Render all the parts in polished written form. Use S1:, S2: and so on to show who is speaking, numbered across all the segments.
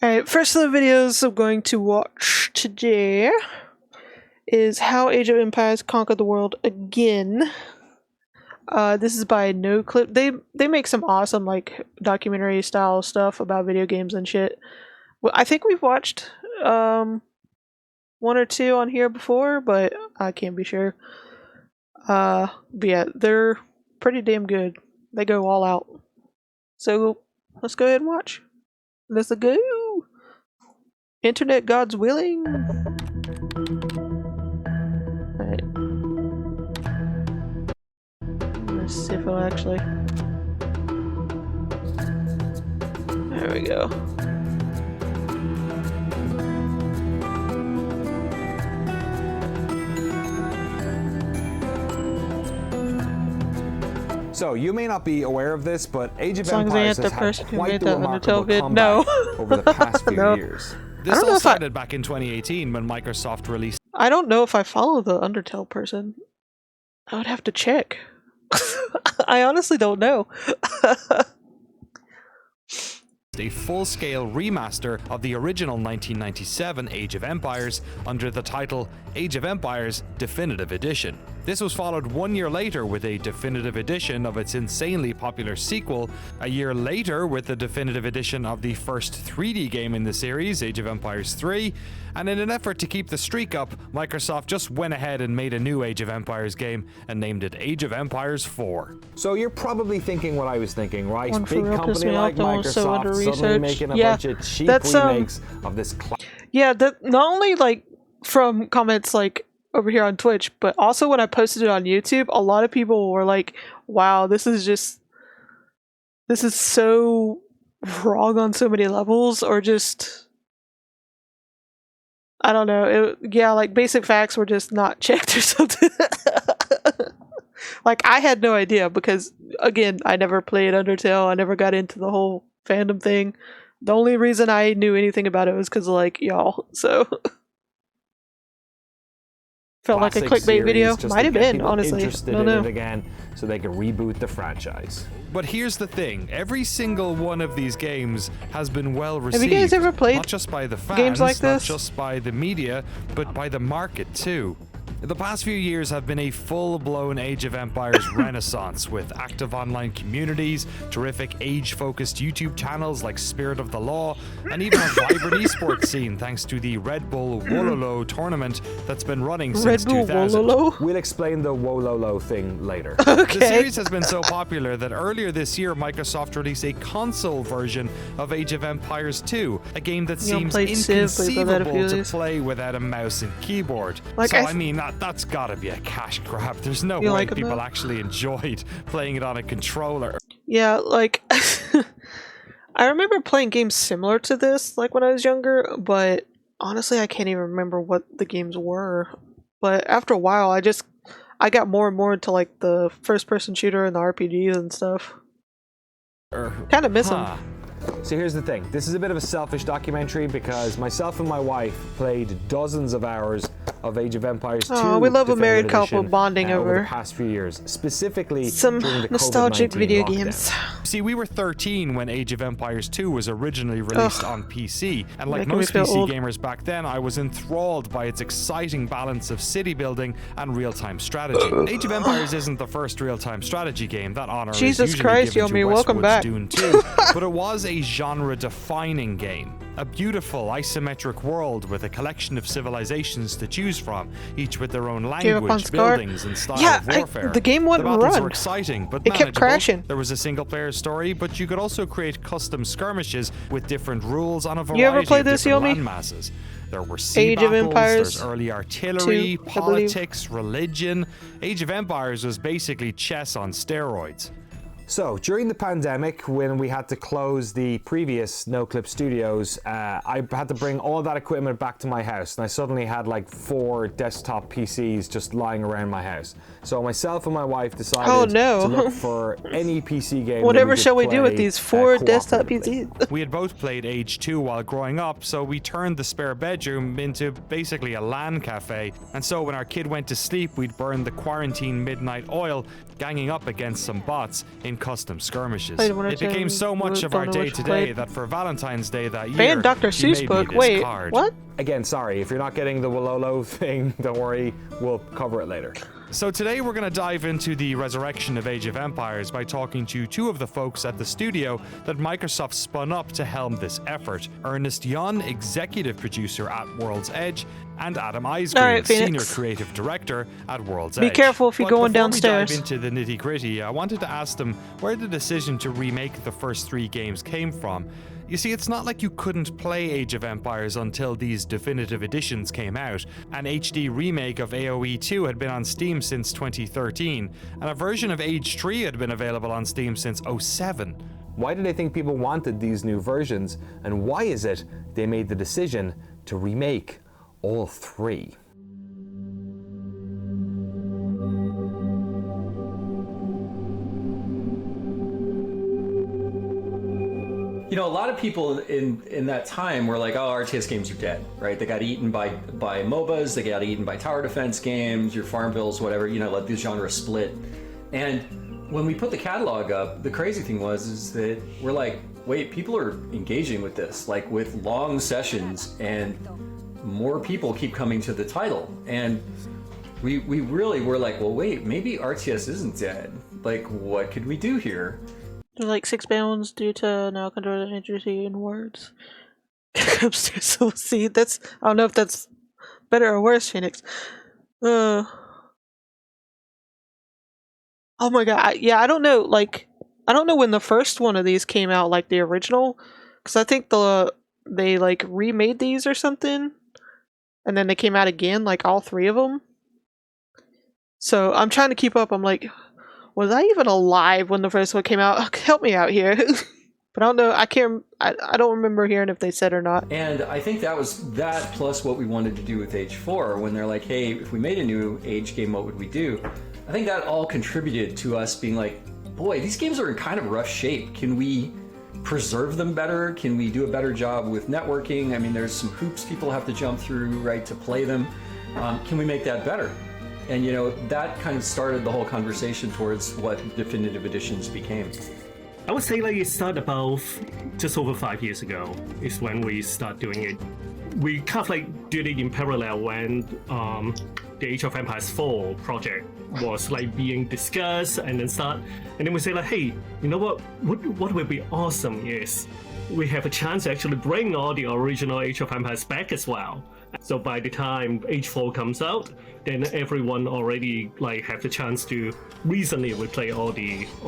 S1: Alright, first of the videos I'm going to watch today is How Age of Empires Conquered the World Again. This is by Noclip. They make some awesome like documentary style stuff about video games and shit. Well, I think we've watched one or two on here before, but I can't be sure. But yeah, they're pretty damn good. They go all out. So let's go ahead and watch. Let's go. Internet gods willing. Alright. Let's see if it'll actually. There we go.
S2: So, you may not be aware of this, but Age of
S1: As long as
S2: Empires
S1: they had
S2: has
S1: the
S2: had
S1: person who
S2: quite
S1: made
S2: the
S1: that
S2: remarkable
S1: Undertale vid.
S2: comeback
S1: No.
S2: over the past few
S1: No.
S2: years.
S3: This
S1: don't know
S3: all
S1: if
S3: started back in 2018 when Microsoft released.
S1: I don't know if I follow the Undertale person. I would have to check. I honestly don't know.
S3: a full-scale remaster of the original 1997 Age of Empires under the title Age of Empires Definitive Edition. This was followed 1 year later with a definitive edition of its insanely popular sequel, a year later with the definitive edition of the first 3D game in the series, Age of Empires 3, and in an effort to keep the streak up, Microsoft just went ahead and made a new Age of Empires game and named it Age of Empires 4.
S2: So you're probably thinking what I was thinking, right?
S1: One for
S2: Big
S1: real pissed
S2: company
S1: me
S2: like
S1: off, the one so under
S2: Microsoft suddenly
S1: research.
S2: making a
S1: Yeah,
S2: bunch of cheap
S1: that's,
S2: remakes of this
S1: Yeah, that not only like from comments like over here on Twitch, but also when I posted it on YouTube, a lot of people were like, wow, this is so wrong on so many levels, or just, I don't know, yeah, like basic facts were just not checked or something. Like, I had no idea because, again, I never played Undertale, I never got into the whole fandom thing. The only reason I knew anything about it was because of, like, y'all, so... Felt like a clickbait video. Might have been, honestly.
S2: Interested in it again, so they could reboot the franchise.
S3: But here's the thing, every single one of these games has been well received.
S1: Have you guys ever played
S3: not just by the fans,
S1: games like
S3: not
S1: this?
S3: just by the media, but by the market too. The past few years have been a full-blown Age of Empires renaissance with active online communities, terrific age-focused YouTube channels like Spirit of the Law, and even a vibrant esports scene thanks to the Red Bull Wololo tournament that's been running since 2000.
S1: Wololo?
S2: We'll explain the Wololo thing later.
S1: Okay.
S3: The series has been so popular that earlier this year Microsoft released a console version of Age of Empires 2, a game that seems inconceivable to play without a mouse and keyboard.
S1: Like,
S3: so I mean, that's gotta be a cash grab. There's no way people actually enjoyed playing it on a controller.
S1: Yeah, like, I remember playing games similar to this, like, when I was younger, but honestly, I can't even remember what the games were. But after a while, I got more and more into, like, the first-person shooter and the RPGs and stuff. Kind of miss them.
S2: So here's the thing. This is a bit of a selfish documentary because myself and my wife played dozens of hours of Age of Empires 2.
S1: Oh, we love a married couple
S2: edition,
S1: bonding
S2: over
S1: over
S2: the past few years, specifically
S1: some
S2: during the
S1: nostalgic
S2: COVID-19
S1: video
S2: lockdown.
S1: games.
S3: See, we were 13 when Age of Empires 2 was originally released on PC, and like
S1: Making me
S3: most
S1: feel
S3: PC
S1: old.
S3: gamers back then, I was enthralled by its exciting balance of city building and real-time strategy. Age of Empires isn't the first real-time strategy game. That honor
S1: Jesus
S3: is usually
S1: Christ,
S3: given to
S1: Yomi, welcome
S3: Westwood's
S1: back.
S3: Dune 2, but it was a genre-defining game. A beautiful isometric world with a collection of civilizations to choose from, each with their own language, buildings, and style of warfare.
S1: The game wouldn't
S3: the battles
S1: run.
S3: were exciting, but
S1: It kept
S3: manageable.
S1: crashing.
S3: There was a single-player story, but you could also create custom skirmishes with different rules on a variety
S1: You ever played
S3: of
S1: this,
S3: different
S1: Yomi?
S3: land masses. There were sea
S1: Age of
S3: battles,
S1: Empires
S3: there's early artillery,
S1: 2, I believe.
S3: politics, religion. Age of Empires was basically chess on steroids.
S2: So, during the pandemic, when we had to close the previous Noclip studios, I had to bring all of that equipment back to my house, and I suddenly had like 4 desktop PCs just lying around my house. So myself and my wife decided to look for any PC game.
S1: Whatever shall we do with these 4 desktop PCs?
S3: We had both played Age 2 while growing up, so we turned the spare bedroom into basically a LAN cafe. And so when our kid went to sleep, we'd burn the quarantine midnight oil, ganging up against some bots in online custom skirmishes.
S1: Played one or
S3: It became
S1: two,
S3: so much of our
S1: don't know which
S3: day-to-day
S1: played.
S3: that for Valentine's Day that year,
S1: Fan Dr.
S3: he
S1: Seuss
S3: made me
S1: book.
S3: this
S1: Wait,
S3: card.
S1: what?
S2: Again, sorry, if you're not getting the Wololo thing, don't worry, we'll cover it later.
S3: So today we're going to dive into the resurrection of Age of Empires by talking to two of the folks at the studio that Microsoft spun up to helm this effort. Ernest Young, executive producer at World's Edge, and Adam Isgreen,
S1: Alright,
S3: senior
S1: Phoenix.
S3: creative director at World's
S1: Be
S3: Edge.
S1: careful if you're
S3: But
S1: going
S3: before
S1: downstairs.
S3: we dive into the nitty-gritty, I wanted to ask them where the decision to remake the first 3 games came from. You see, it's not like you couldn't play Age of Empires until these definitive editions came out. An HD remake of AoE 2 had been on Steam since 2013, and a version of Age 3 had been available on Steam since 2007.
S2: Why did they think people wanted these new versions, and why is it they made the decision to remake all 3?
S4: You know, a lot of people in that time were like, oh, RTS games are dead, right? They got eaten by MOBAs, they got eaten by tower defense games, your Farmvilles, whatever, you know, let the genre split. And when we put the catalog up, the crazy thing is that we're like, wait, people are engaging with this, like with long sessions, and more people keep coming to the title. And we really were like, well, wait, maybe RTS isn't dead. Like, what could we do here?
S1: There's like 6 bounds due to now control the injury in words. Upstairs, so see, that's, I don't know if that's better or worse, Phoenix. Oh my god, I don't know, like, I don't know when the first one of these came out, like the original, because I think they like remade these or something, and then they came out again, like all 3 of them. So I'm trying to keep up. I'm like, was I even alive when the first one came out? Help me out here. But I don't know. I don't remember hearing if they said or not.
S4: And I think that was that plus what we wanted to do with Age 4 when they're like, hey, if we made a new Age game, what would we do? I think that all contributed to us being like, boy, these games are in kind of rough shape. Can we preserve them better? Can we do a better job with networking? I mean, there's some hoops people have to jump through, right, to play them. Can we make that better? And, you know, that kind of started the whole conversation towards what definitive editions became.
S5: I would say like it started about just over 5 years ago is when we start doing it. We kind of like did it in parallel when the Age of Empires 4 project was like being discussed and then we say like, hey, you know what would be awesome is we have a chance to actually bring all the original Age of Empires back as well. So by the time Age 4 comes out, then everyone already like have the chance to reasonably replay all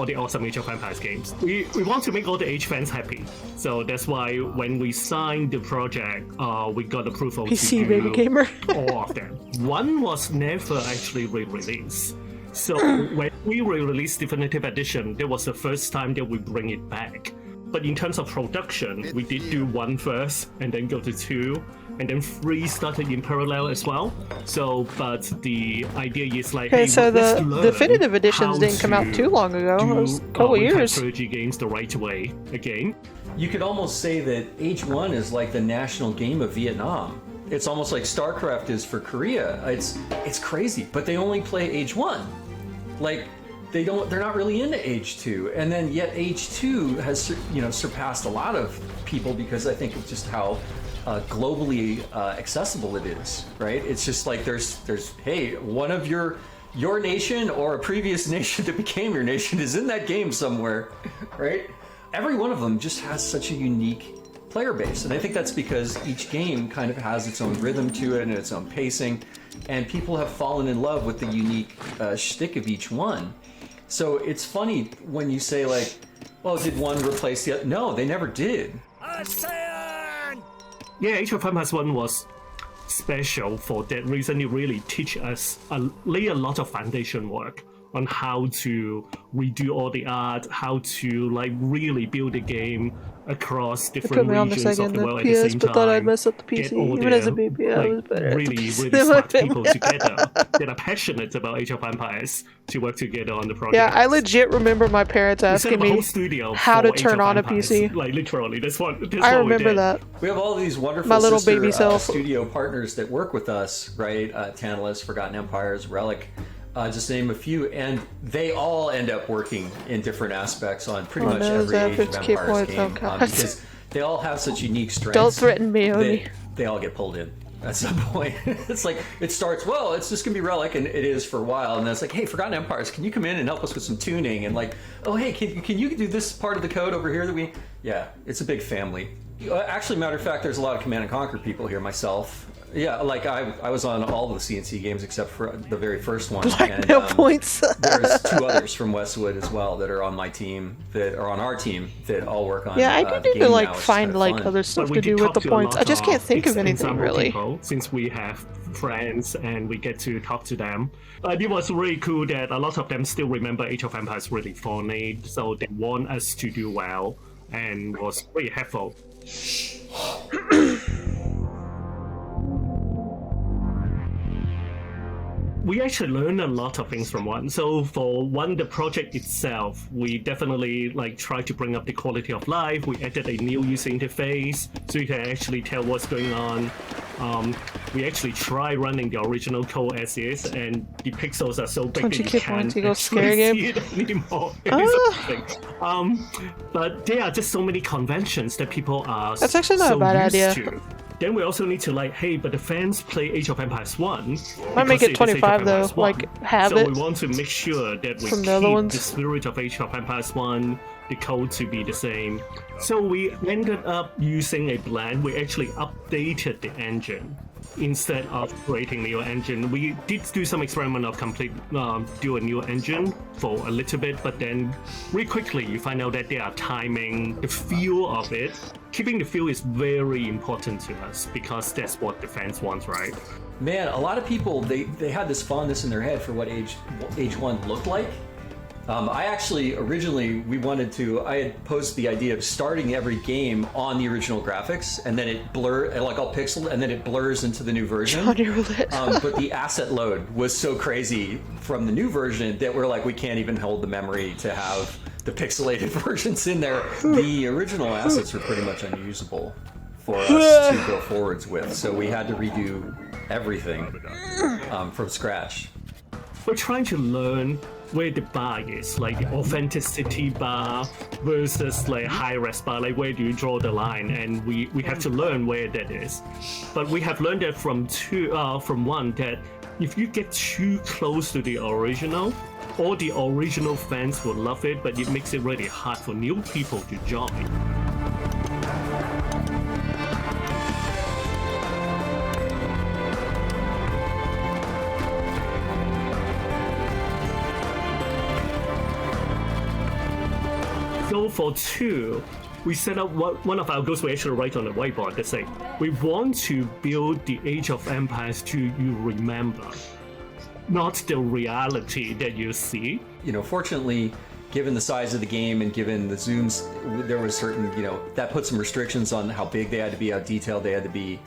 S5: the awesome Age of Empires games. We want to make all the Age fans happy. So that's why when we signed the project, we got approval
S1: PC
S5: to
S1: baby
S5: do
S1: gamer.
S5: all of them. One was never actually re-released. So when we re-released Definitive Edition, that was the first time that we bring it back. But in terms of production, we did do 1 first, and then go to 2, and then 3 started in parallel as well. So, but the idea is like,
S1: Okay,
S5: hey,
S1: so
S5: let's
S1: the
S5: learn
S1: definitive editions
S5: how
S1: didn't come out
S5: to
S1: too long ago. It was a
S5: do
S1: couple
S5: real-time
S1: years.
S5: strategy games the right way again.
S4: You could almost say that Age 1 is like the national game of Vietnam. It's almost like StarCraft is for Korea. It's crazy, but they only play Age 1. Like, they're not really into Age 2, and then yet Age 2 has, you know, surpassed a lot of people because I think of just how globally accessible it is, right? It's just like there's hey, one of your nation or a previous nation that became your nation is in that game somewhere, right? Every one of them just has such a unique player base, and I think that's because each game kind of has its own rhythm to it and its own pacing, and people have fallen in love with the unique shtick of each one. So it's funny when you say like, well, did one replace the other? No, they never did.
S5: Yeah, Age of Empires 1 was special for that reason. It really teach us, lay a lot of foundation work on how to redo all the art, how to like really build a game across
S1: It
S5: different
S1: put me on the
S5: regions of
S1: second
S5: the world at
S1: the
S5: the
S1: PS,
S5: same
S1: but thought I'd
S5: time.
S1: mess up the
S5: Get
S1: PC.
S5: all
S1: Even
S5: the,
S1: as a baby, I was better at
S5: really,
S1: the PC
S5: really
S1: than my
S5: smart
S1: family.
S5: people together that are passionate about Age of Empires to work together on the project.
S1: Yeah, I legit remember my parents
S5: We set
S1: asking
S5: up a whole
S1: me
S5: studio
S1: how
S5: for
S1: to
S5: Age
S1: turn
S5: of
S1: on a
S5: Empires.
S1: PC.
S5: Like literally, that's what
S1: I
S5: we
S1: remember
S5: did.
S1: that.
S4: We have all these wonderful
S1: My little
S4: sister,
S1: baby self.
S4: studio partners that work with us, right? Tantalus, Forgotten Empires, Relic. just to name a few, and they all end up working in different aspects on pretty much
S1: no,
S4: every Age of
S1: 50K
S4: Empires
S1: points,
S4: game,
S1: oh God.
S4: because they all have such unique strengths.
S1: Don't threaten me, Oni.
S4: that they all get pulled in at some point. It's like, it starts, well, it's just gonna be Relic, and it is for a while, and then it's like, hey, Forgotten Empires, can you come in and help us with some tuning? And like, oh, hey, can you do this part of the code over here that we... Yeah, it's a big family. Actually, matter of fact, there's a lot of Command and Conquer people here, myself. Yeah, like I was on all of the CNC games except for the very first one.
S1: Blackmail points.
S4: There's 2 others from Westwood as well that are on my team, that are on our team, that all work on.
S1: Yeah, I do need to like find like
S4: fun.
S1: other stuff
S5: But
S1: to
S5: we
S1: do
S5: did
S1: with the
S5: talk to a
S1: points.
S5: lot
S1: I just can't think of anything
S5: example
S1: really.
S5: people, since we have friends and we get to talk to them. It was really cool that a lot of them still remember Age of Empires really fondly, so they want us to do well, and was really helpful. We actually learned a lot of things from one. So for one, the project itself, we definitely like try to bring up the quality of life. We added a new user interface so you can actually tell what's going on. We actually try running the original code as is, and the pixels are so big that you
S1: 20K
S5: can't
S1: points equals
S5: actually
S1: scary game.
S5: see it anymore. It's amazing. But there are just so many conventions that people are
S1: That's actually not
S5: so
S1: a bad
S5: used
S1: idea.
S5: to. Then we also need to like, hey, but the fans play Age of Empires 1.
S1: Might make
S5: because
S1: it
S5: is
S1: 25
S5: Age of
S1: though,
S5: Empires 1.
S1: like have
S5: so
S1: it.
S5: we want to make sure that we
S1: from
S5: keep
S1: the other ones.
S5: the spirit of Age of Empires 1, the code to be the same. So we ended up using a blend. We actually updated the engine instead of creating a new engine. We did do some experiment of do a new engine for a little bit, but then really quickly you find out that they are timing the feel of it. Keeping the feel is very important to us because that's what the fans want, right?
S4: Man, a lot of people, they had this fondness in their head for what Age 1 looked like. I actually, originally, I had posed the idea of starting every game on the original graphics, and then it like all pixeled, and then it blurs into the new version.
S1: Johnny Roulette.
S4: But the asset load was so crazy from the new version that we're like, we can't even hold the memory to have the pixelated versions in there. The original assets were pretty much unusable for us to go forwards with, so we had to redo everything from scratch.
S5: We're trying to learn where the bar is, like the authenticity bar versus like high-res bar, like where do you draw the line, and we have to learn where that is. But we have learned that from one, that if you get too close to the original, all the original fans will love it, but it makes it really hard for new people to join. So for 2, we set up one of our goals we actually write on the whiteboard that say, we want to build the Age of Empires 2 you remember, not the reality that you see.
S4: You know, fortunately, given the size of the game and given the zooms, there was certain, that put some restrictions on how big they had to be, how detailed they had to be.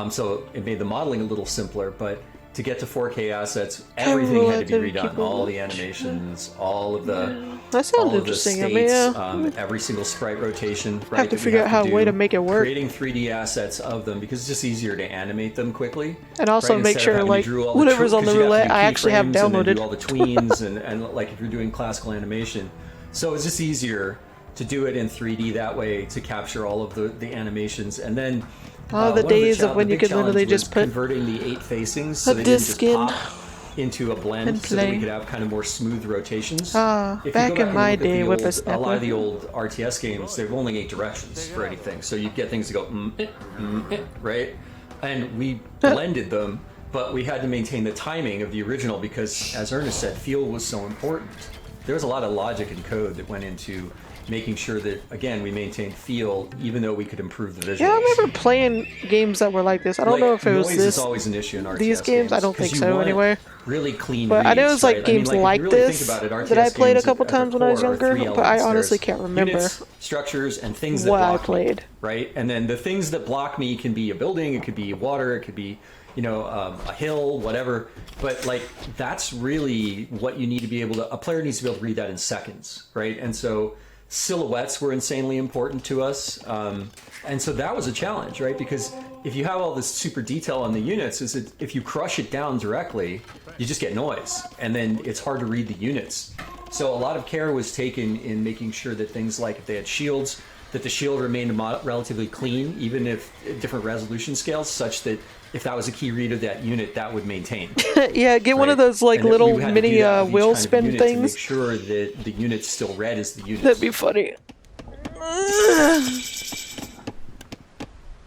S4: So it made the modeling a little simpler, but to get to 4K assets, everything had to be redone. All the animations, all of the
S1: That sounds
S4: all of the
S1: interesting.
S4: states,
S1: I mean,
S4: every single sprite rotation. Right,
S1: have to
S4: that we
S1: figure out how a way
S4: do,
S1: to make it work.
S4: Creating 3D assets of them because it's just easier to animate them quickly.
S1: And also
S4: right?
S1: make
S4: Instead of
S1: sure
S4: having
S1: like
S4: to draw all the
S1: whatever's on the
S4: because you
S1: roulette
S4: to do
S1: I actually have
S4: keyframes and then
S1: downloaded.
S4: do all the tweens and like if you're doing classical animation. So it's just easier to do it in 3D that way to capture all of the animations. And then
S1: The
S4: one of
S1: days of when
S4: the
S1: you
S4: big
S1: could literally
S4: challenge
S1: just
S4: was
S1: put
S4: converting the 8 facings so
S1: a
S4: they didn't
S1: disc
S4: just
S1: in
S4: pop into a blend
S1: and
S4: so that we
S1: play.
S4: could have kind of more smooth rotations.
S1: Ah,
S4: If you
S1: back
S4: go
S1: in
S4: and
S1: my
S4: look at
S1: day,
S4: the
S1: whippersnapper.
S4: a lot of the old RTS games, they've only 8 directions for anything. So you get things that go, right? And we blended them, but we had to maintain the timing of the original because, as Ernest said, feel was so important. There was a lot of logic and code that went into making sure that, again, we maintained feel, even though we could improve the visuals.
S1: Yeah, I remember playing games that were like this. I don't
S4: Like,
S1: know if it was
S4: noise
S1: this.
S4: is always an issue in RTS
S1: these games, I don't
S4: 'cause
S1: think
S4: you
S1: so
S4: want
S1: anyway.
S4: Really clean
S1: But I know it
S4: reads,
S1: was like
S4: right? I mean,
S1: games
S4: if you
S1: like
S4: really think
S1: this
S4: about it,
S1: that I
S4: RTS
S1: played a
S4: games
S1: couple
S4: at their
S1: times when I was
S4: core are
S1: younger,
S4: 3
S1: but I
S4: elements.
S1: honestly
S4: There's
S1: can't remember
S4: units, structures, and things that
S1: what I
S4: block me,
S1: played.
S4: right? And then the things that block me can be a building, it could be water, it could be a hill, whatever. But like that's really what you need to be able to. A player needs to be able to read that in seconds, right? And so silhouettes were insanely important to us. And so that was a challenge, right? Because if you have all this super detail on the units, is that if you crush it down directly, you just get noise, and then it's hard to read the units. So a lot of care was taken in making sure that things like if they had shields, that the shield remained relatively clean, even if different resolution scales, such that if that was a key read of that unit, that would maintain.
S1: Yeah, get one of those like
S4: And
S1: little
S4: we had to
S1: mini
S4: do that with each
S1: wheel
S4: kind of
S1: spin
S4: unit to
S1: things.
S4: make sure that the unit's still read as the unit.
S1: That'd be funny.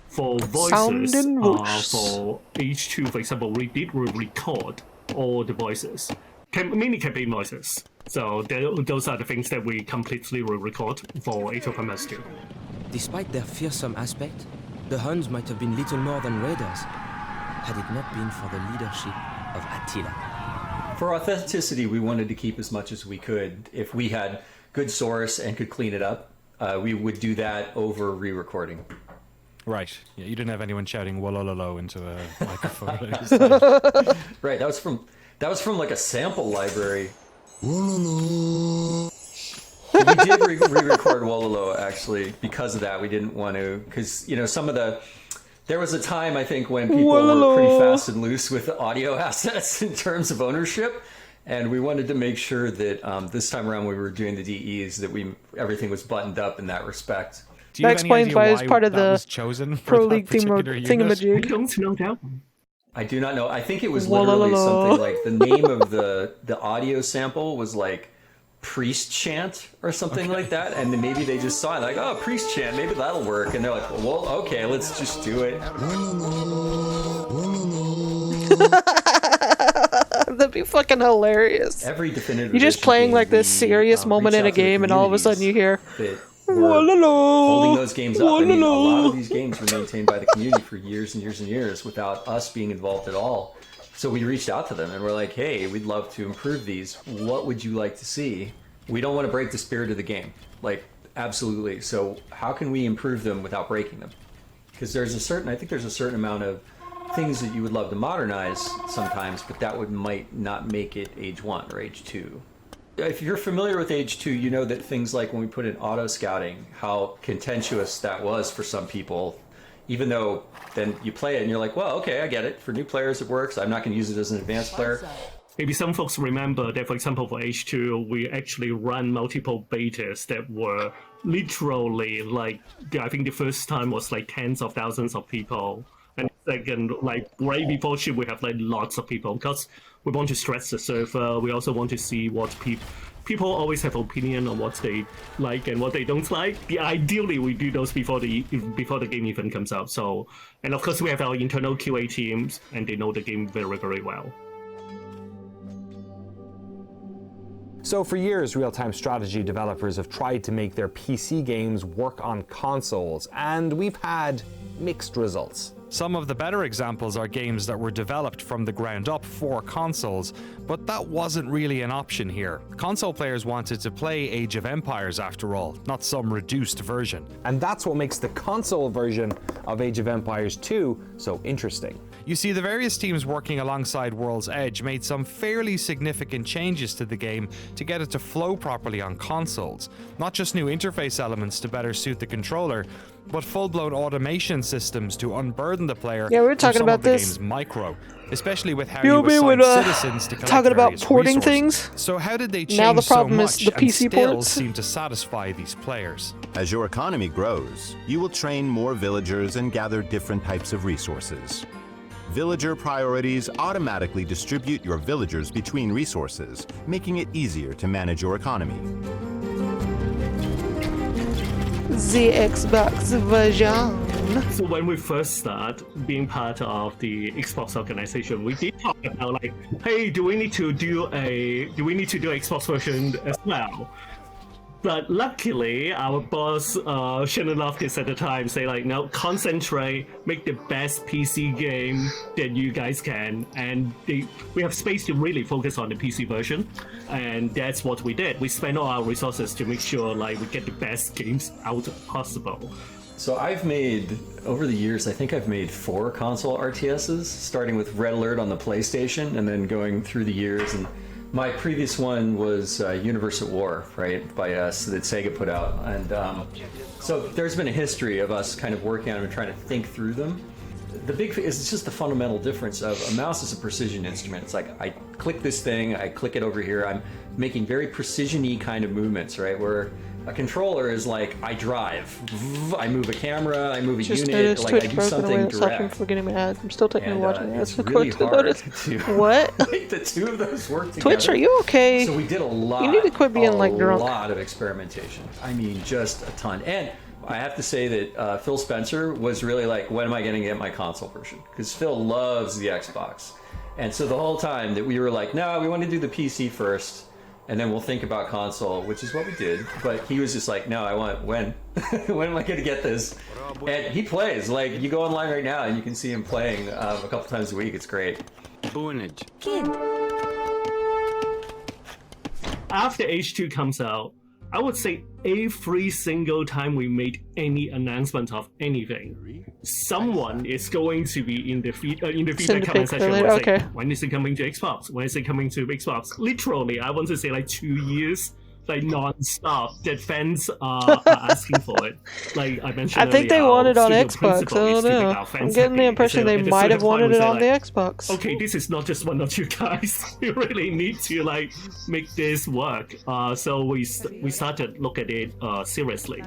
S5: For
S1: Sound
S5: voices,
S1: and voice.
S5: for H2, for example, we did record all the voices, mini campaign voices. So those are the things that we completely record for Age of Empires 2.
S6: Despite their fearsome aspect, the Huns might have been little more than raiders, had it not been for the leadership of Attila.
S4: For authenticity, we wanted to keep as much as we could. If we had good source and could clean it up, we would do that over re-recording.
S3: Right. Yeah, you didn't have anyone shouting "wolololo" into a microphone.
S4: Right. That was from like a sample library. We did re-record Wololo actually because of that. We didn't want to, because there was a time I think when people were pretty fast and loose with audio assets in terms of ownership, and we wanted to make sure that this time around when we were doing the DEs that everything was buttoned up in that respect.
S3: Do you
S1: That
S3: have any
S1: explains
S3: idea
S1: why it's part of
S3: that
S1: the
S3: was chosen for
S1: Pro
S3: that
S1: League
S3: particular unit?
S5: I
S1: thingamajig.
S5: don't know that one.
S4: I do not know. I think it was literally something like the name of the audio sample was like priest chant or something like that, and then maybe they just saw it like, oh, priest chant, maybe that'll work, and they're like, well, okay, let's just do it.
S1: That'd be fucking hilarious.
S4: Every definitive
S1: You're just
S4: edition
S1: playing
S4: game,
S1: like this
S4: we,
S1: serious moment
S4: reach
S1: in a
S4: out to the
S1: game, and all of a sudden you hear,
S4: that were holding those games up. I mean, a lot of these games were maintained by the community for years and years and years without us being involved at all. So we reached out to them and we're like, hey, we'd love to improve these. What would you like to see? We don't want to break the spirit of the game. Like, absolutely. So how can we improve them without breaking them? Because I think there's a certain amount of things that you would love to modernize sometimes, but that might not make it Age 1 or Age 2. If you're familiar with Age 2, you know that things like when we put in auto scouting, how contentious that was for some people, even though then you play it and you're like, well, okay, I get it. For new players, it works. I'm not going to use it as an advanced player.
S5: Maybe some folks remember that, for example, for H2, we actually run multiple betas that were literally like, I think the first time was like tens of thousands of people. And second, like right before ship, we have like lots of people because we want to stress the server. We also want to see what people always have opinion on what they like and what they don't like. Ideally, we do those before the game even comes out. So, and of course, we have our internal QA teams, and they know the game very, very well.
S2: So for years, real-time strategy developers have tried to make their PC games work on consoles, and we've had mixed results.
S3: Some of the better examples are games that were developed from the ground up for consoles, but that wasn't really an option here. Console players wanted to play Age of Empires after all, not some reduced version.
S2: And that's what makes the console version of Age of Empires 2 so interesting.
S3: You see, the various teams working alongside World's Edge made some fairly significant changes to the game to get it to flow properly on consoles. Not just new interface elements to better suit the controller, but full-blown automation systems to unburden the player.
S1: Yeah, we were talking
S3: from some
S1: about
S3: of the
S1: this.
S3: game's micro, especially with how
S1: You
S3: you
S1: mean
S3: assign
S1: with,
S3: citizens to collect
S1: talking about
S3: various
S1: porting
S3: resources.
S1: things?
S3: So how did they change
S1: Now the problem
S3: so
S1: is
S3: much
S1: the
S3: and
S1: PC
S3: still
S1: ports?
S3: seem to satisfy these players?
S7: As your economy grows, you will train more villagers and gather different types of resources. Villager priorities automatically distribute your villagers between resources, making it easier to manage your economy.
S1: The Xbox version.
S5: So when we first start being part of the Xbox organization, we did talk about like, hey, do we need to do Xbox version as well? But luckily, our boss, Shannon Loftus at the time, say like, no, concentrate, make the best PC game that you guys can. And we have space to really focus on the PC version. And that's what we did. We spent all our resources to make sure like we get the best games out possible.
S4: So I've made, over the years, I think I've made 4 console RTSs, starting with Red Alert on the PlayStation, and then going through the years and My previous one was Universe at War, right, by us that Sega put out, and so there's been a history of us kind of working on them and trying to think through them. The big is just the fundamental difference of a mouse is a precision instrument. It's like I click this thing, I click it over here. I'm making very precision-y kind of movements, right? Where a controller is like I drive, I move a camera, I move a
S1: Just
S4: unit,
S1: noticed
S4: like
S1: Twitch
S4: I do
S1: broke in a way
S4: something
S1: that stopped him
S4: direct.
S1: from getting mad. I'm still technically
S4: And
S1: watching it.
S4: it's really hard to
S1: What?
S4: make the two of those work together.
S1: Twitch, are you okay?
S4: So we did a lot.
S1: You need to quit being like drunk.
S4: A lot of experimentation. I mean, just a ton. And I have to say that Phil Spencer was really like, when am I going to get my console version? Because Phil loves the Xbox. And so the whole time that we were like, no, we want to do the PC first, and then we'll think about console, which is what we did. But he was just like, no, I want, when? When am I going to get this? And he plays. Like, you go online right now and you can see him playing a couple times a week. It's great.
S8: Kid.
S5: After H2 comes out, I would say every single time we made any announcement of anything, someone is going to be in the feedback comment section
S1: later.
S5: where
S1: Okay.
S5: say, when is it coming to Xbox? When is it coming to Xbox? Literally, I want to say like 2 years, like non-stop, that fans are asking for it. Like I mentioned
S1: I think
S5: earlier,
S1: they want it
S5: our
S1: on
S5: studio
S1: Xbox. I
S5: principal is
S1: don't
S5: to make
S1: know.
S5: our
S1: I'm
S5: fans
S1: getting the
S5: happy.
S1: impression
S5: So
S1: they
S5: at a
S1: might
S5: certain
S1: have
S5: point,
S1: wanted
S5: we
S1: it
S5: say,
S1: on the
S5: like,
S1: Xbox.
S5: okay, this is not just one or two guys. You really need to like make this work. So we started to look at it seriously.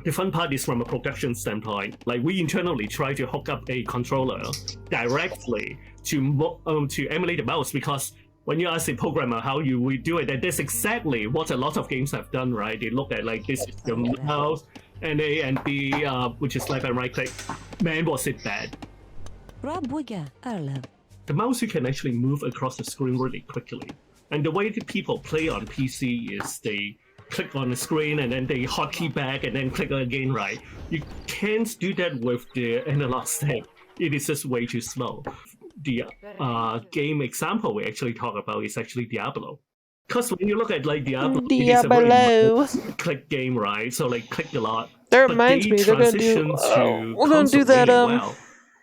S5: The fun part is from a production standpoint. Like we internally try to hook up a controller directly to emulate the mouse, because when you ask a programmer how you would do it, and that's exactly what a lot of games have done, right? They look at like this is your mouse, and A and B, which is left and right click. Man, was it bad. The mouse you can actually move across the screen really quickly. And the way that people play on PC is they click on the screen and then they hotkey back and then click again, right? You can't do that with the analog stick. It is just way too slow. The game example we actually talk about is actually Diablo. Because when you look at like Diablo, it is a
S1: Diablo.
S5: very click game, right? So like click a lot.
S1: That
S5: But
S1: reminds
S5: they
S1: me, they're gonna do.
S5: transitioned to
S1: We're gonna do
S5: console
S1: that.
S5: really well.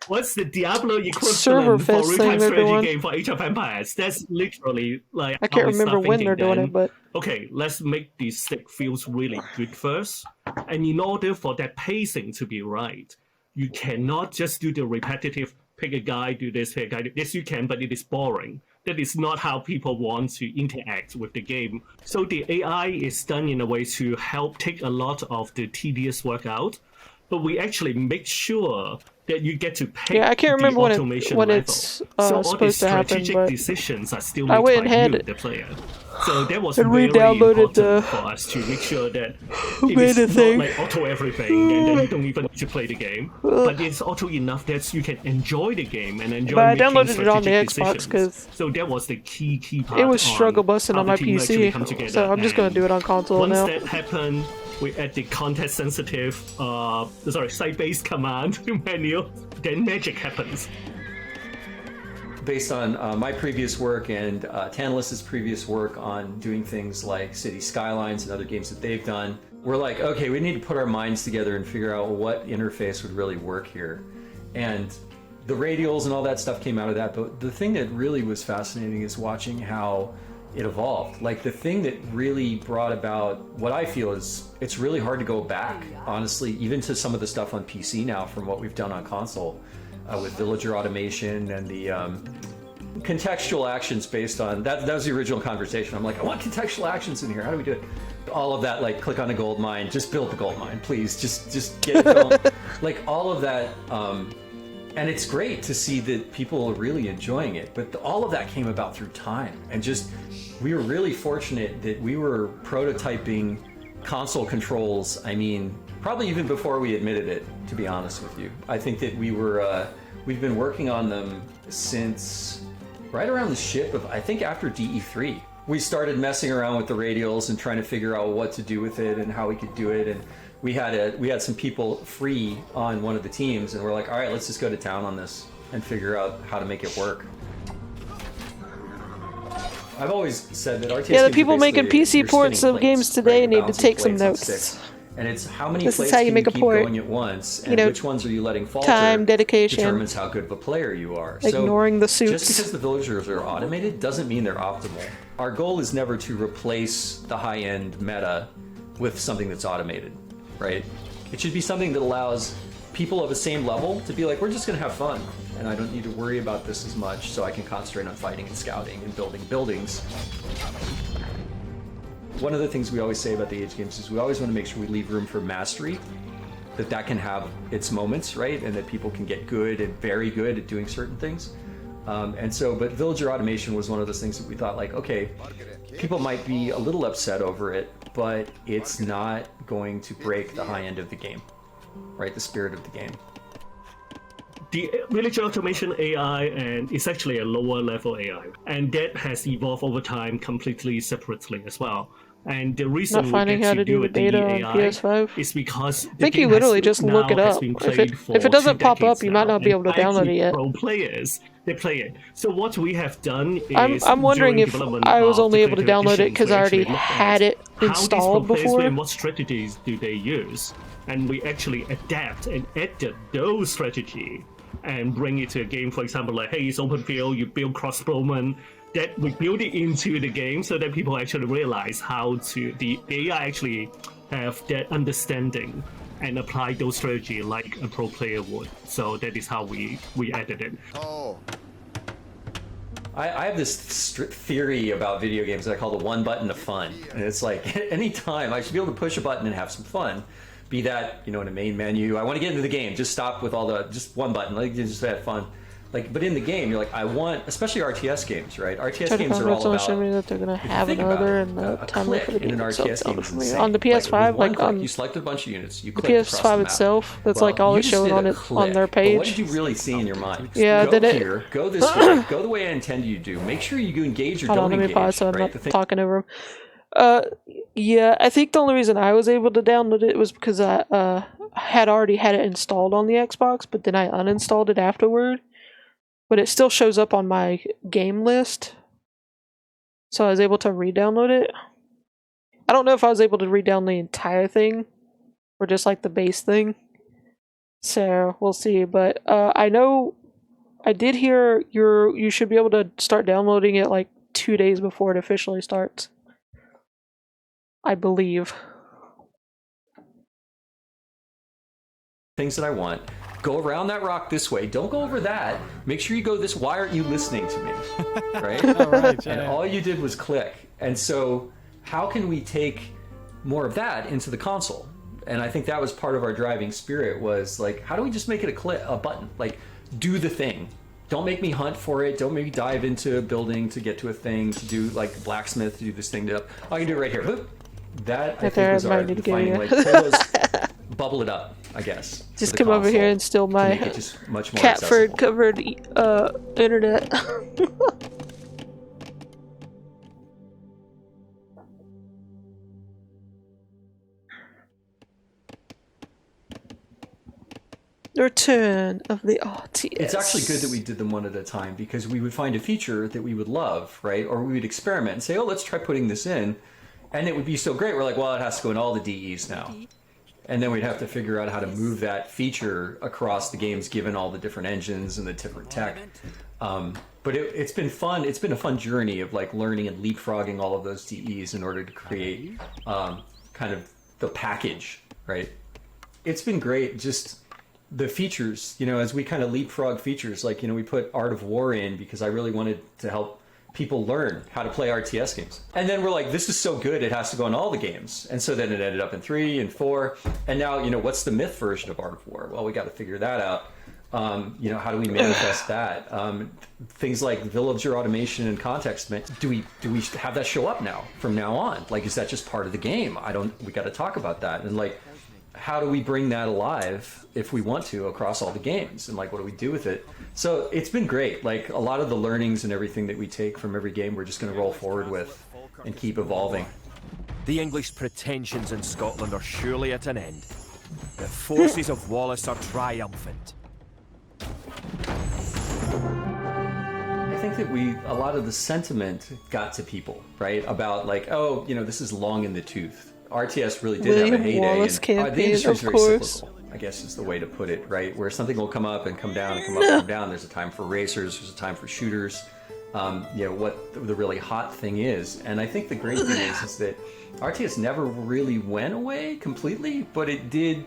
S5: What's the Diablo
S1: Server
S5: equivalent for
S1: fest
S5: real-time
S1: thing they're
S5: strategy
S1: doing.
S5: game for Age of Empires? That's literally like
S1: I can't
S5: how we start
S1: remember when they're
S5: thinking
S1: doing
S5: then,
S1: it, but
S5: okay, let's make the stick feels really good first. And in order for that pacing to be right, you cannot just do the repetitive pick a guy, do this, pick a guy, do this. You can, but it is boring. That is not how people want to interact with the game. So the AI is done in a way to help take a lot of the tedious work out, but we actually make sure that you get to pick
S1: yeah, I can't
S5: the
S1: remember when
S5: automation
S1: when
S5: level.
S1: it's
S5: So all the
S1: supposed to happen.
S5: strategic
S1: But
S5: decisions are still
S1: I
S5: made
S1: went
S5: by
S1: and
S5: you,
S1: had
S5: the player. So that was
S1: and
S5: very
S1: re-downloaded
S5: important
S1: the-
S5: for us to make sure that
S1: made
S5: it
S1: a
S5: is
S1: thing.
S5: not like auto everything, and then you don't even need to play the game. But it's auto enough that you can enjoy the game and enjoy
S1: But I
S5: making
S1: downloaded it on the
S5: strategic
S1: Xbox
S5: decisions.
S1: 'cause
S5: So that was the key part.
S1: it was
S5: on
S1: struggle busting
S5: how
S1: on
S5: the
S1: my
S5: team actually
S1: PC.
S5: come together.
S1: So I'm just gonna
S5: And
S1: do it on console
S5: once
S1: now.
S5: that happened, we add the context sensitive, site-based command menu. Then magic happens.
S4: Based on my previous work and Tantalus's previous work on doing things like City Skylines and other games that they've done, we're like, okay, we need to put our minds together and figure out what interface would really work here. And the radials and all that stuff came out of that, but the thing that really was fascinating is watching how it evolved. Like the thing that really brought about what I feel is it's really hard to go back, honestly, even to some of the stuff on PC now from what we've done on console. With villager automation and the contextual actions based on that was the original conversation. I'm like, I want contextual actions in here. How do we do it? All of that, like click on a gold mine, just build the gold mine, please. Just get it going. Like all of that, and it's great to see that people are really enjoying it. But all of that came about through time, and just we were really fortunate that we were prototyping console controls. I mean, probably even before we admitted it, to be honest with you. I think that we've been working on them since right around the ship of, I think after DE3. We started messing around with the radials and trying to figure out what to do with it and how we could do it. And we had some people free on one of the teams, and we're like, all right, let's just go to town on this and figure out how to make it work. I've always said that RTS
S1: Yeah, the
S4: games are
S1: people making
S4: basically
S1: PC
S4: you're
S1: ports
S4: spinning
S1: of games
S4: plates,
S1: today
S4: right?
S1: need to
S4: Bouncing
S1: take some
S4: plates on
S1: notes.
S4: sticks. And it's how many
S1: This is
S4: plays
S1: how you
S4: can
S1: make
S4: you
S1: a
S4: keep
S1: port.
S4: going at once, and
S1: You know,
S4: which ones are you letting falter?
S1: time, dedication,
S4: determines how good of a player you are.
S1: ignoring the suits.
S4: Just because the villagers are automated doesn't mean they're optimal. Our goal is never to replace the high-end meta with something that's automated, right? It should be something that allows people of the same level to be like, we're just going to have fun, and I don't need to worry about this as much, so I can concentrate on fighting and scouting and building buildings. One of the things we always say about the Age games is we always want to make sure we leave room for mastery, that can have its moments, right? And that people can get good and very good at doing certain things. But villager automation was one of those things that we thought like, okay, people might be a little upset over it, but it's not going to break the high end of the game, right? The spirit of the game.
S5: The villager automation AI and is actually a lower level AI, and that has evolved over time completely separately as well. And the reason
S1: Not finding how to do the beta on PS5
S5: is because
S1: I think you literally just look it up. If it doesn't pop up, you might not be able to download it yet.
S5: Pro players, they play it. So what we have done is
S1: I'm wondering if I was only able to download it because I already had it installed before.
S5: And what strategies do they use? And we actually adapt and edit those strategies and bring it to a game. For example, like, hey, it's open field, you build crossbowmen. That we build it into the game so that people actually realize how to the AI actually have that understanding and apply those strategy like a pro player would. So that is how we edit it.
S7: Oh.
S4: I have this theory about video games that I call the one button of fun. And it's like, any time I should be able to push a button and have some fun. Be that, in a main menu, I want to get into the game, just stop with just one button, like you just have fun. Like, but in the game, you're like, I want, especially RTS games, right? RTS games are all about.
S1: Showing me that they're gonna have another and the timer for the game.
S4: In an RTS game is insane.
S1: On the PS5, like on
S4: you selected a bunch of units, you
S1: the
S4: clicked
S1: PS5 itself, that's like all it's showing on their page.
S4: But what did you really see in your mind?
S1: Yeah,
S4: go here, go this way, go the way I intended you to do. Make sure you engage or don't engage.
S1: Pause so I'm not talking over him. Yeah, I think the only reason I was able to download it was because I had already had it installed on the Xbox, but then I uninstalled it afterward. But it still shows up on my game list, so I was able to re-download it. I don't know if I was able to re-download the entire thing, or just like the base thing. So we'll see. But I know I did hear you should be able to start downloading it like 2 days before it officially starts. I believe.
S4: Things that I want. Go around that rock this way. Don't go over that. Make sure you go this. Why aren't you listening to me? Right?
S3: All right, yeah.
S4: And all you did was click. And so how can we take more of that into the console? And I think that was part of our driving spirit was like, how do we just make it a button? Like, do the thing. Don't make me hunt for it. Don't make me dive into a building to get to a thing, to do like blacksmith, to do this thing. I can do it right here. That I think was our defining, like, bubble it up, I guess.
S1: Just come over here and steal my cat fur covered internet. The return of the RTS.
S4: It's actually good that we did them one at a time because we would find a feature that we would love, right? Or we would experiment and say, oh, let's try putting this in. And it would be so great. We're like, well, it has to go in all the DEs now. And then we'd have to figure out how to move that feature across the games given all the different engines and the different tech. But it's been fun. It's been a fun journey of like learning and leapfrogging all of those DEs in order to create kind of the package, right? It's been great. Just the features, as we kind of leapfrog features, like, we put Art of War in because I really wanted to help people learn how to play RTS games. And then we're like, this is so good, it has to go in all the games. And so then it ended up in 3 and 4. And now, what's the myth version of Art of War? Well, we got to figure that out. How do we manifest that? Things like villager automation and context. Do we have that show up now from now on? Like, is that just part of the game? We got to talk about that. And like, how do we bring that alive if we want to across all the games? And like, what do we do with it? So it's been great. Like, a lot of the learnings and everything that we take from every game, we're just going to roll forward with and keep evolving.
S9: The English pretensions in Scotland are surely at an end. The forces of Wallace are triumphant.
S4: I think that a lot of the sentiment got to people, right? About like, oh, this is long in the tooth. RTS really did
S1: William
S4: have a heyday.
S1: Wallace
S4: And,
S1: campaign,
S4: the industry is
S1: of
S4: very
S1: course.
S4: cyclical, I guess is the way to put it, right? Where something will come up and come down and come up and come down. There's a time for racers, there's a time for shooters. What the really hot thing is. And I think the great thing is that RTS never really went away completely, but it did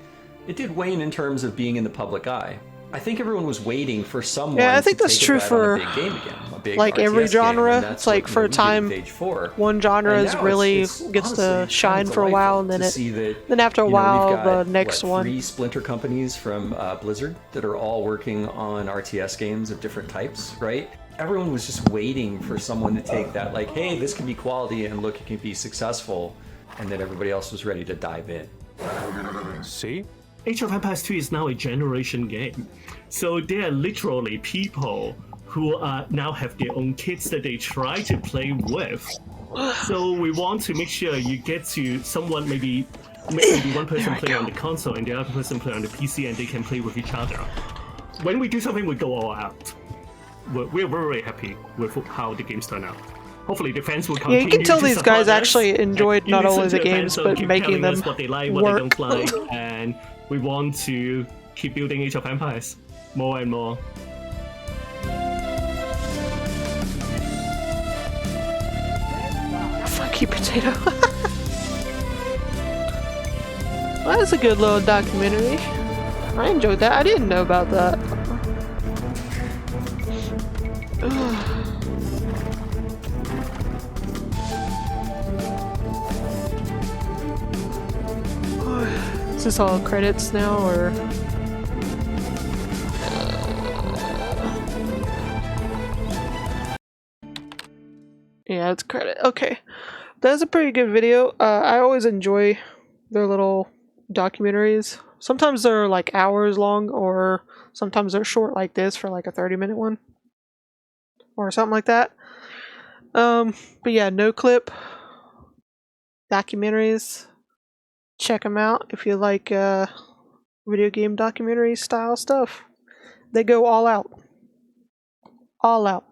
S4: wane in terms of being in the public eye. I think everyone was waiting for someone
S1: Yeah, I think
S4: to
S1: that's
S4: take
S1: true
S4: a bet
S1: for,
S4: on a big game again, a big
S1: like,
S4: RTS
S1: every
S4: game,
S1: genre.
S4: and that's
S1: It's like
S4: what,
S1: for a
S4: we did
S1: time,
S4: with Age 4.
S1: one genre
S4: And
S1: is
S4: now
S1: really
S4: it's
S1: gets
S4: honestly
S1: to
S4: kind
S1: shine
S4: of
S1: for a while, and
S4: delightful
S1: then
S4: to see that,
S1: then after a
S4: we've
S1: while,
S4: got,
S1: the next one.
S4: 3 splinter companies from Blizzard that are all working on RTS games of different types, right? Everyone was just waiting for someone to take that, like, hey, this can be quality and look, it can be successful, and then everybody else was ready to dive in.
S3: See?
S5: Age of Empires 2 is now a generation game. So there are literally people who now have their own kids that they try to play with. So we want to make sure you get to someone, maybe one person play on the console and the other person play on the PC, and they can play with each other. When we do something, we go all out. We're very happy with how the games turn out. Hopefully the fans will
S1: Yeah,
S5: continue
S1: you can tell
S5: to
S1: these
S5: support
S1: guys
S5: us,
S1: actually
S5: and
S1: enjoyed
S5: you
S1: not
S5: listen
S1: only
S5: to
S1: the games,
S5: fans, so
S1: but
S5: keep
S1: making
S5: telling
S1: them
S5: us what they like, what
S1: work.
S5: they don't like, and we want to keep building Age of Empires more and more.
S1: Fuck you, potato. Well, that's a good little documentary. I enjoyed that. I didn't know about that. Is this all credits now, or? Yeah, it's credit. Okay. That's a pretty good video. I always enjoy their little documentaries. Sometimes they're like hours long, or sometimes they're short like this for like a 30-minute one. Or something like that. But yeah, noclip documentaries. Check them out if you like video game documentary style stuff. They go all out. All out.